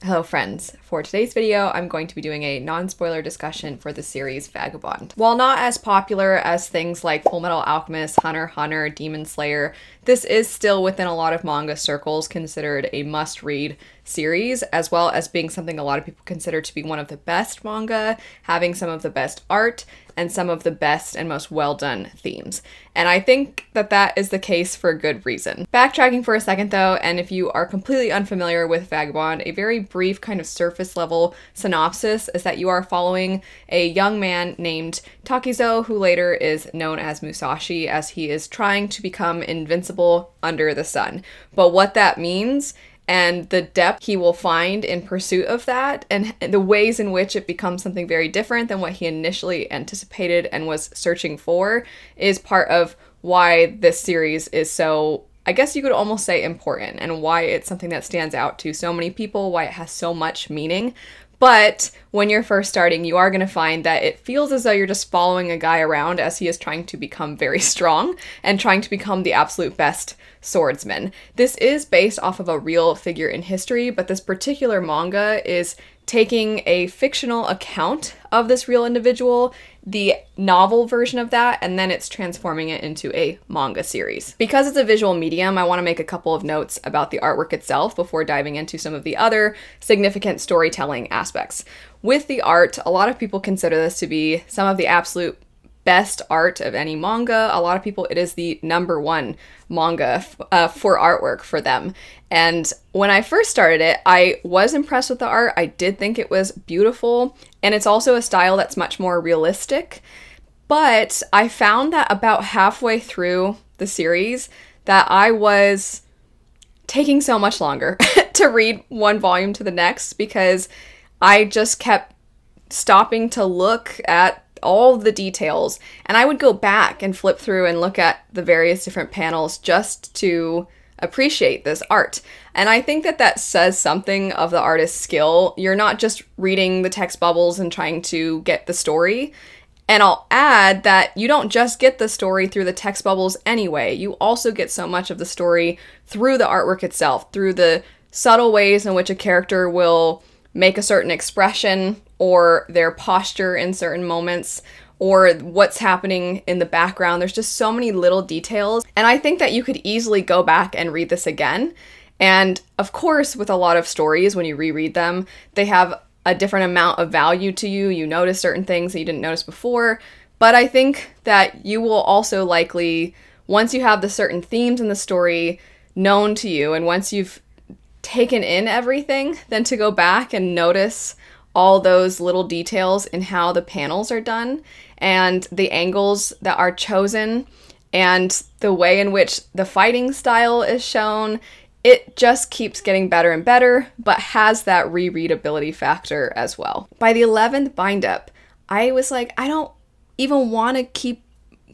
Hello friends, for today's video I'm going to be doing a non-spoiler discussion for the series Vagabond. While not as popular as things like Fullmetal Alchemist, Hunter x Hunter, Demon Slayer, this is still within a lot of manga circles considered a must-read series, as well as being something a lot of people consider to be one of the best manga, having some of the best art, and some of the best and most well-done themes. And I think that that is the case for a good reason. Backtracking for a second though, and if you are completely unfamiliar with Vagabond, a very brief kind of surface level synopsis is that you are following a young man named Takizo, who later is known as Musashi, as he is trying to become invincible under the sun. But what that means and the depth he will find in pursuit of that, and the ways in which it becomes something very different than what he initially anticipated and was searching for, is part of why this series is so, I guess you could almost say, important, and why it's something that stands out to so many people, why it has so much meaning. But when you're first starting, you are going to find that it feels as though you're just following a guy around as he is trying to become very strong and trying to become the absolute best swordsman. This is based off of a real figure in history, but this particular manga is taking a fictional account of this real individual, the novel version of that, and then it's transforming it into a manga series. Because it's a visual medium, I want to make a couple of notes about the artwork itself before diving into some of the other significant storytelling aspects. With the art, a lot of people consider this to be some of the absolute best art of any manga. A lot of people, it is the #1 manga for artwork for them. And when I first started it, I was impressed with the art. I did think it was beautiful, and it's also a style that's much more realistic. But I found that about halfway through the series that I was taking so much longer to read one volume to the next, because I just kept stopping to look at all the details, and I would go back and flip through and look at the various different panels just to appreciate this art. And I think that that says something of the artist's skill. You're not just reading the text bubbles and trying to get the story. And I'll add that you don't just get the story through the text bubbles anyway. You also get so much of the story through the artwork itself, through the subtle ways in which a character will make a certain expression, or their posture in certain moments, or what's happening in the background. There's just so many little details, and I think that you could easily go back and read this again. And of course, with a lot of stories, when you reread them, they have a different amount of value to you. You notice certain things that you didn't notice before, but I think that you will also likely, once you have the certain themes in the story known to you, and once you've taken in everything, then to go back and notice all those little details in how the panels are done and the angles that are chosen and the way in which the fighting style is shown, it just keeps getting better and better, but has that rereadability factor as well. By the 11th bind-up, I was like, I don't even want to keep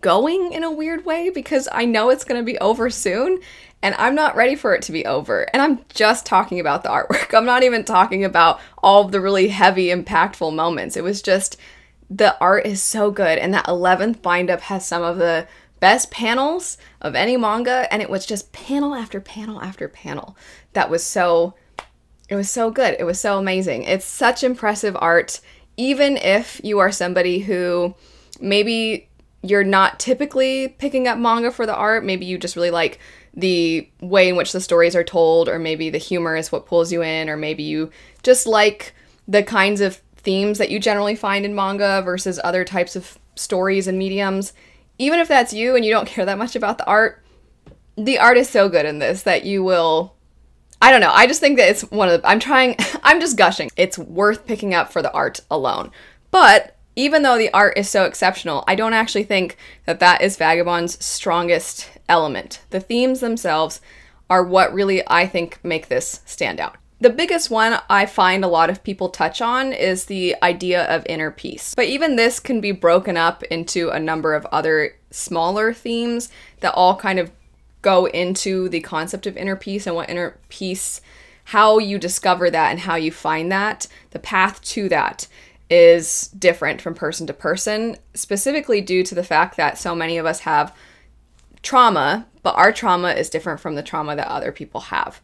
going in a weird way, because I know it's going to be over soon, and I'm not ready for it to be over. And I'm just talking about the artwork. I'm not even talking about all of the really heavy, impactful moments. It was just, the art is so good, and that 11th bind-up has some of the best panels of any manga, and it was just panel after panel after panel. That was so, it was so good. It was so amazing. It's such impressive art, even if you are somebody who maybe you're not typically picking up manga for the art. Maybe you just really like the way in which the stories are told, or maybe the humor is what pulls you in, or maybe you just like the kinds of themes that you generally find in manga versus other types of stories and mediums. Even if that's you and you don't care that much about the art is so good in this that you will, I don't know, I just think that it's one of the, I'm just gushing. It's worth picking up for the art alone. But even though the art is so exceptional, I don't actually think that that is Vagabond's strongest element. The themes themselves are what really, I think, make this stand out. The biggest one I find a lot of people touch on is the idea of inner peace. But even this can be broken up into a number of other smaller themes that all kind of go into the concept of inner peace and what inner peace, how you discover that and how you find that, the path to that is different from person to person, specifically due to the fact that so many of us have trauma, but our trauma is different from the trauma that other people have.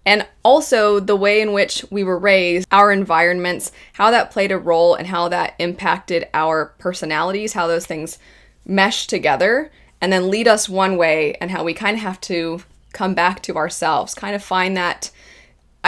And also the way in which we were raised, our environments, how that played a role and how that impacted our personalities, how those things mesh together and then lead us one way, and how we kind of have to come back to ourselves, kind of find that,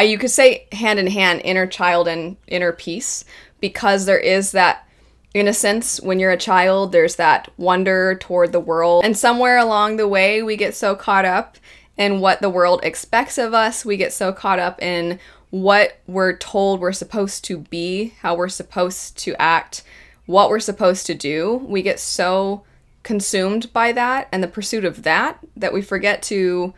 you could say hand in hand, inner child and inner peace, because there is that innocence when you're a child, there's that wonder toward the world, and somewhere along the way we get so caught up in what the world expects of us, we get so caught up in what we're told we're supposed to be, how we're supposed to act, what we're supposed to do. We get so consumed by that and the pursuit of that we forget to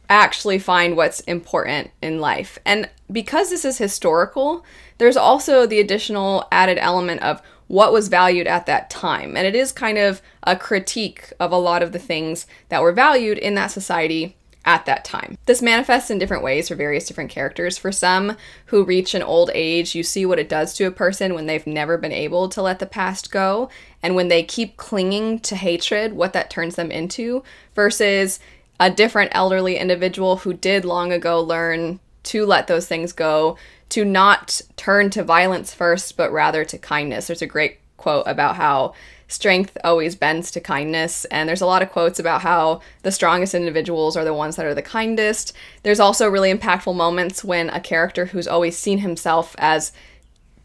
actually find what's important in life. And because this is historical, there's also the additional added element of what was valued at that time. And it is kind of a critique of a lot of the things that were valued in that society at that time. This manifests in different ways for various different characters. For some who reach an old age, you see what it does to a person when they've never been able to let the past go, and when they keep clinging to hatred, what that turns them into, versus a different elderly individual who did long ago learn to let those things go, to not turn to violence first, but rather to kindness. There's a great quote about how strength always bends to kindness, and there's a lot of quotes about how the strongest individuals are the ones that are the kindest. There's also really impactful moments when a character who's always seen himself as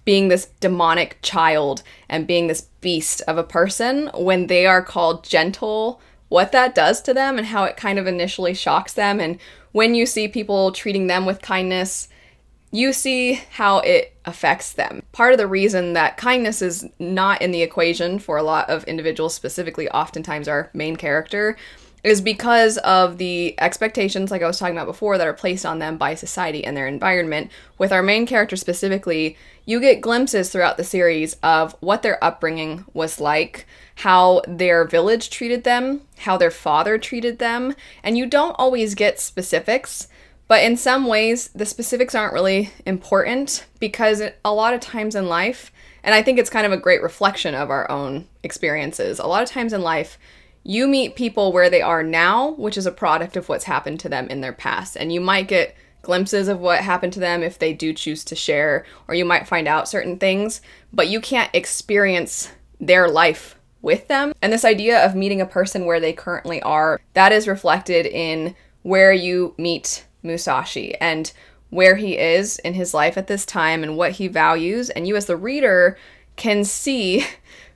being this demonic child and being this beast of a person, when they are called gentle, what that does to them and how it kind of initially shocks them. And when you see people treating them with kindness, you see how it affects them. Part of the reason that kindness is not in the equation for a lot of individuals, specifically oftentimes our main character, is because of the expectations, like I was talking about before, that are placed on them by society and their environment. With our main character specifically, you get glimpses throughout the series of what their upbringing was like, how their village treated them, how their father treated them, and you don't always get specifics. But in some ways, the specifics aren't really important, because a lot of times in life, and I think it's kind of a great reflection of our own experiences, a lot of times in life, you meet people where they are now, which is a product of what's happened to them in their past. And you might get glimpses of what happened to them if they do choose to share, or you might find out certain things, but you can't experience their life with them. And this idea of meeting a person where they currently are, that is reflected in where you meet Musashi and where he is in his life at this time and what he values. And you as the reader can see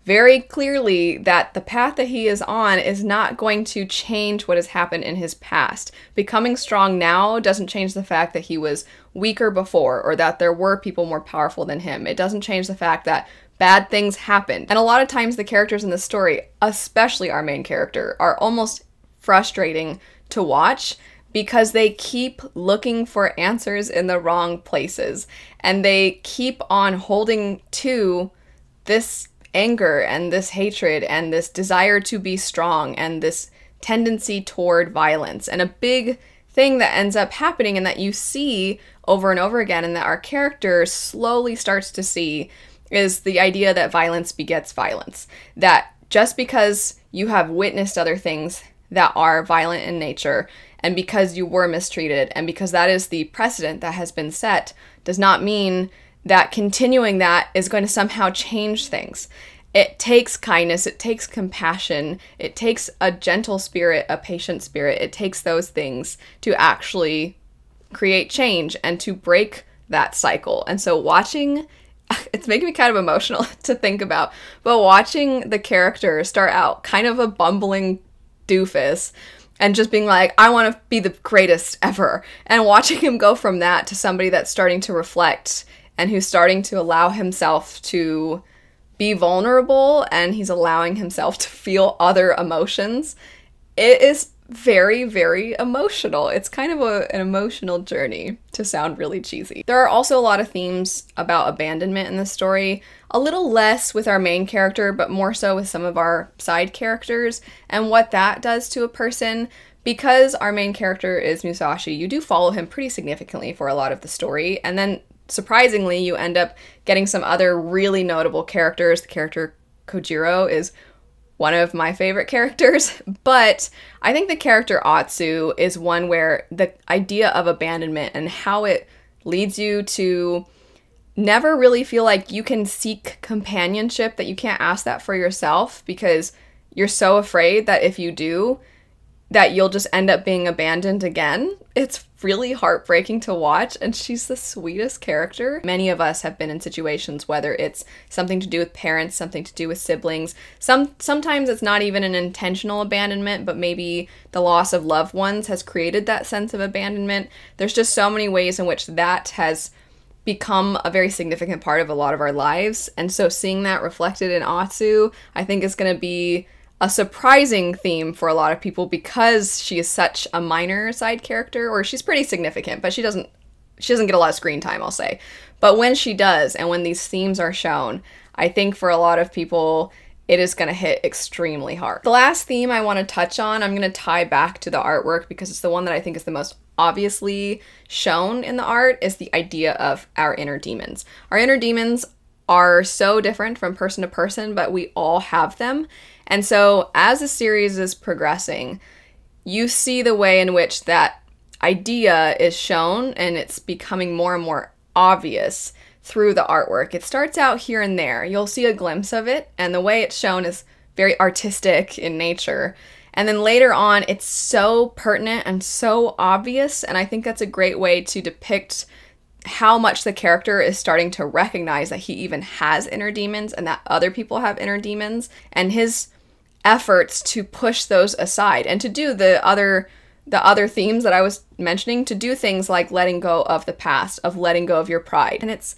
very clearly that the path that he is on is not going to change what has happened in his past. Becoming strong now doesn't change the fact that he was weaker before, or that there were people more powerful than him. It doesn't change the fact that bad things happened. And a lot of times the characters in the story, especially our main character, are almost frustrating to watch, because they keep looking for answers in the wrong places, and they keep on holding to this anger and this hatred and this desire to be strong and this tendency toward violence. And a big thing that ends up happening, and that you see over and over again, and that our character slowly starts to see, is the idea that violence begets violence. That just because you have witnessed other things that are violent in nature, and because you were mistreated, and because that is the precedent that has been set, does not mean that continuing that is going to somehow change things. It takes kindness, it takes compassion, it takes a gentle spirit, a patient spirit. It takes those things to actually create change and to break that cycle. And so watching, it's making me kind of emotional to think about, but watching the character start out kind of a bumbling doofus, and just being like, I want to be the greatest ever. And watching him go from that to somebody that's starting to reflect, and who's starting to allow himself to be vulnerable, and he's allowing himself to feel other emotions. It is very, very emotional. It's kind of an emotional journey, to sound really cheesy. There are also a lot of themes about abandonment in the story, a little less with our main character, but more so with some of our side characters, and what that does to a person. Because our main character is Musashi, you do follow him pretty significantly for a lot of the story, and then surprisingly you end up getting some other really notable characters. The character Kojiro is one of my favorite characters, but I think the character Atsu is one where the idea of abandonment and how it leads you to never really feel like you can seek companionship, that you can't ask that for yourself because you're so afraid that if you do, that you'll just end up being abandoned again. It's really heartbreaking to watch, and she's the sweetest character. Many of us have been in situations, whether it's something to do with parents, something to do with siblings. Sometimes it's not even an intentional abandonment, but maybe the loss of loved ones has created that sense of abandonment. There's just so many ways in which that has become a very significant part of a lot of our lives. And so seeing that reflected in Atsu, I think is going to be a surprising theme for a lot of people because she is such a minor side character, or she's pretty significant, but she doesn't get a lot of screen time, I'll say. But when she does, and when these themes are shown, I think for a lot of people, it is going to hit extremely hard. The last theme I want to touch on, I'm going to tie back to the artwork because it's the one that I think is the most obviously shown in the art, is the idea of our inner demons. Our inner demons are so different from person to person, but we all have them. And so as the series is progressing, you see the way in which that idea is shown, and it's becoming more and more obvious through the artwork. It starts out here and there. You'll see a glimpse of it, and the way it's shown is very artistic in nature. And then later on, it's so pertinent and so obvious, and I think that's a great way to depict how much the character is starting to recognize that he even has inner demons and that other people have inner demons, and his efforts to push those aside and to do the other themes that I was mentioning, to do things like letting go of the past, of letting go of your pride. And it's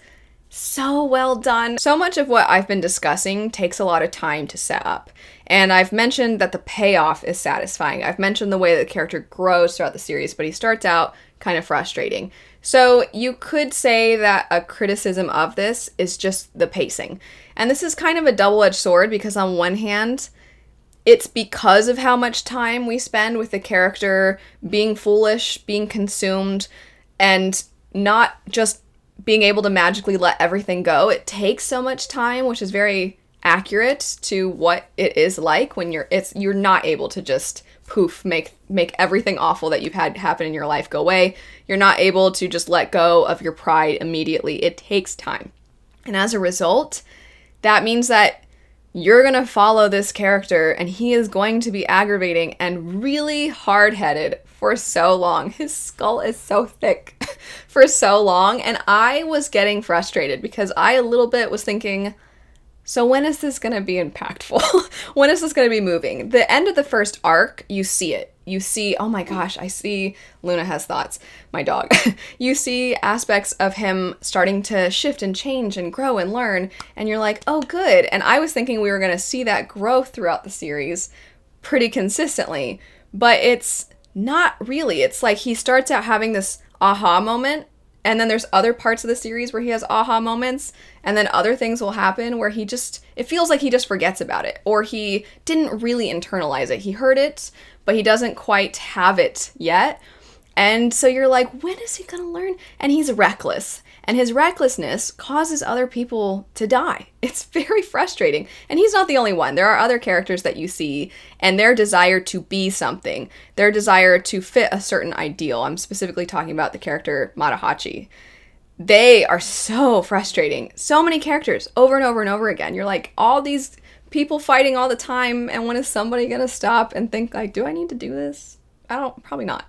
so well done. So much of what I've been discussing takes a lot of time to set up. And I've mentioned that the payoff is satisfying. I've mentioned the way that the character grows throughout the series, but he starts out kind of frustrating. So you could say that a criticism of this is just the pacing. And this is kind of a double-edged sword because on one hand, it's because of how much time we spend with the character being foolish, being consumed, and not just being able to magically let everything go. It takes so much time, which is very accurate to what it is like when you're not able to just poof, make everything awful that you've had happen in your life go away. You're not able to just let go of your pride immediately. It takes time. And as a result, that means that you're going to follow this character, and he is going to be aggravating and really hard-headed for so long. His skull is so thick for so long, and I was getting frustrated because I a little bit was thinking, so when is this going to be impactful? When is this going to be moving? The end of the first arc, you see it. You see, oh my gosh, I see Luna has thoughts, my dog. You see aspects of him starting to shift and change and grow and learn, and you're like, oh good. And I was thinking we were going to see that growth throughout the series pretty consistently, but it's not really. It's like he starts out having this aha moment, and then there's other parts of the series where he has aha moments, and then other things will happen where it feels like he just forgets about it, or he didn't really internalize it. He heard it, but he doesn't quite have it yet. And so you're like, when is he gonna learn? And he's reckless. And his recklessness causes other people to die. It's very frustrating. And he's not the only one. There are other characters that you see, and their desire to be something, their desire to fit a certain ideal. I'm specifically talking about the character Matahachi. They are so frustrating. So many characters over and over and over again. You're like, all these people fighting all the time, and when is somebody gonna stop and think like, do I need to do this? Probably not.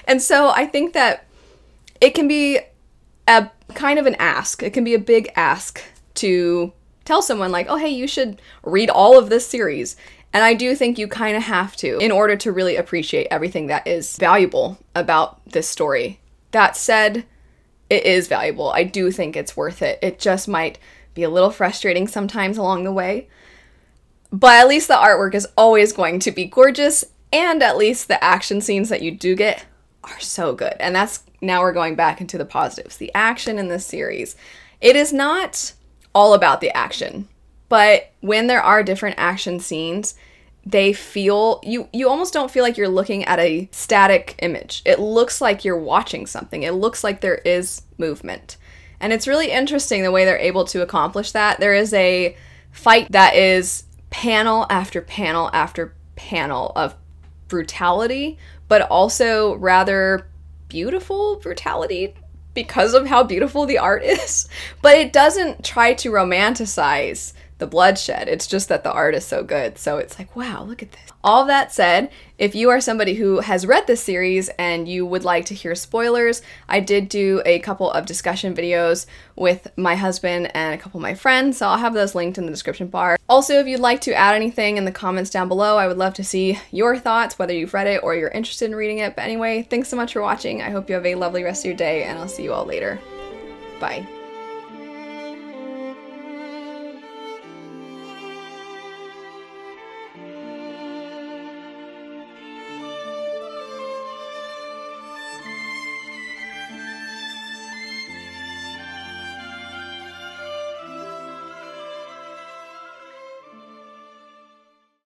And so I think that it can be a kind of an ask. It can be a big ask to tell someone like, oh hey, you should read all of this series. And I do think you kind of have to in order to really appreciate everything that is valuable about this story. That said, it is valuable. I do think it's worth it. It just might be a little frustrating sometimes along the way. But at least the artwork is always going to be gorgeous, and at least the action scenes that you do get are so good. And now we're going back into the positives. The action in this series. It is not all about the action, but when there are different action scenes, they feel, you almost don't feel like you're looking at a static image. It looks like you're watching something. It looks like there is movement. And it's really interesting the way they're able to accomplish that. There is a fight that is panel after panel after panel of brutality, but also rather beautiful brutality because of how beautiful the art is. But it doesn't try to romanticize the bloodshed. It's just that the art is so good. So it's like, wow, look at this. All that said, if you are somebody who has read this series and you would like to hear spoilers, I did do a couple of discussion videos with my husband and a couple of my friends, so I'll have those linked in the description bar. Also, if you'd like to add anything in the comments down below, I would love to see your thoughts, whether you've read it or you're interested in reading it. But anyway, thanks so much for watching. I hope you have a lovely rest of your day, and I'll see you all later. Bye.